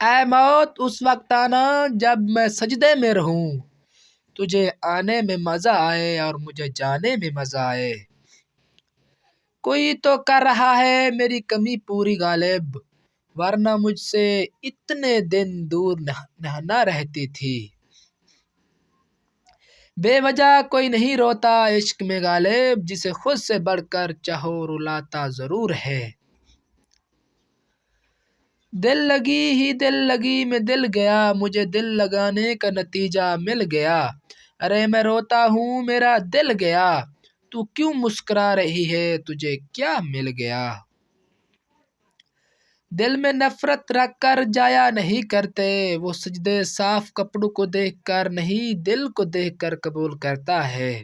اے موت اس وقت آنا جب میں سجدے میں رہوں، تجھے آنے میں مزہ آئے اور مجھے جانے میں مزہ آئے۔ کوئی تو کر رہا ہے میری کمی پوری غالب، ورنہ مجھ سے اتنے دن دور نہ رہتی تھی۔ بے وجہ کوئی نہیں روتا عشق میں غالب، جسے خود سے بڑھ کر چاہو رلاتا ضرور ہے۔ دل لگی ہی دل لگی میں دل گیا، مجھے دل لگانے کا نتیجہ مل گیا۔ ارے میں روتا ہوں میرا دل گیا، تو کیوں مسکرا رہی ہے تجھے کیا مل گیا۔ دل میں نفرت رکھ کر جایا نہیں کرتے، وہ سجدے صاف کپڑوں کو دیکھ کر نہیں دل کو دیکھ کر قبول کرتا ہے۔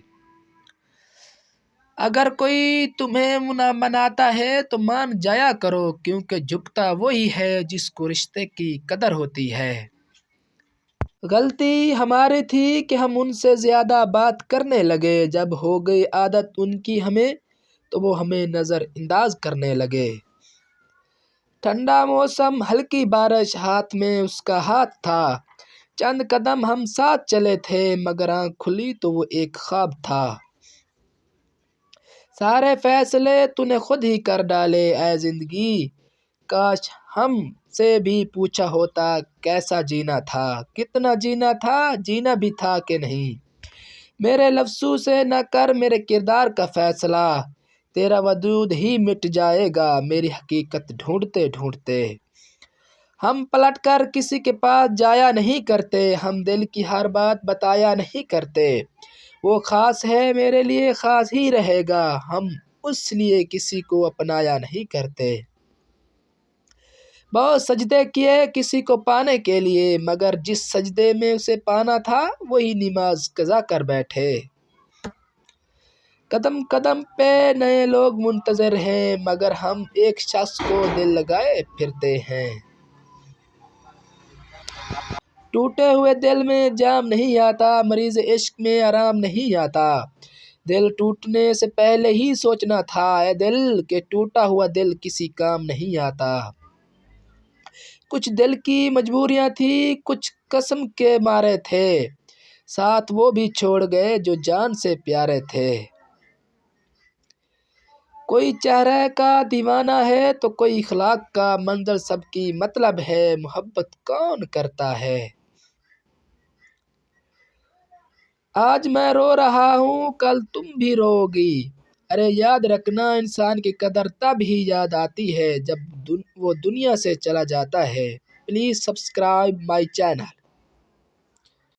اگر کوئی تمہیں مناتا ہے تو مان جایا کرو، کیونکہ جھکتا وہی ہے جس کو رشتے کی قدر ہوتی ہے۔ غلطی ہماری تھی کہ ہم ان سے زیادہ بات کرنے لگے، جب ہو گئی عادت ان کی ہمیں تو وہ ہمیں نظر انداز کرنے لگے۔ ٹھنڈا موسم ہلکی بارش ہاتھ میں اس کا ہاتھ تھا، چند قدم ہم ساتھ چلے تھے مگر آنکھ کھلی تو وہ ایک خواب تھا۔ سارے فیصلے تو نے خود ہی کر ڈالے اے زندگی، کاش ہم سے بھی پوچھا ہوتا کیسا جینا تھا، کتنا جینا تھا، جینا بھی تھا کہ نہیں۔ میرے لفظوں سے نہ کر میرے کردار کا فیصلہ، تیرا وجود ہی مٹ جائے گا میری حقیقت ڈھونڈتے ڈھونڈتے۔ ہم پلٹ کر کسی کے پاس جایا نہیں کرتے، ہم دل کی ہر بات بتایا نہیں کرتے۔ وہ خاص ہے میرے لیے خاص ہی رہے گا، ہم اس لیے کسی کو اپنایا نہیں کرتے۔ بہت سجدے کیے کسی کو پانے کے لیے، مگر جس سجدے میں اسے پانا تھا وہی نماز قضا کر بیٹھے۔ قدم قدم پہ نئے لوگ منتظر ہیں، مگر ہم ایک شخص کو دل لگائے پھرتے ہیں۔ ٹوٹے ہوئے دل میں جام نہیں آتا، مریض عشق میں آرام نہیں آتا۔ دل ٹوٹنے سے پہلے ہی سوچنا تھا اے دل کہ ٹوٹا ہوا دل کسی کام نہیں آتا۔ کچھ دل کی مجبوریاں تھی، کچھ قسم کے مارے تھے، ساتھ وہ بھی چھوڑ گئے جو جان سے پیارے تھے۔ کوئی چہرے کا دیوانہ ہے تو کوئی اخلاق کا، منزل سب کی مطلب ہے، محبت کون کرتا ہے۔ آج میں رو رہا ہوں کل تم بھی رو گی، ارے یاد رکھنا انسان کی قدر تب ہی یاد آتی ہے جب وہ دنیا سے چلا جاتا ہے۔ Please subscribe my channel.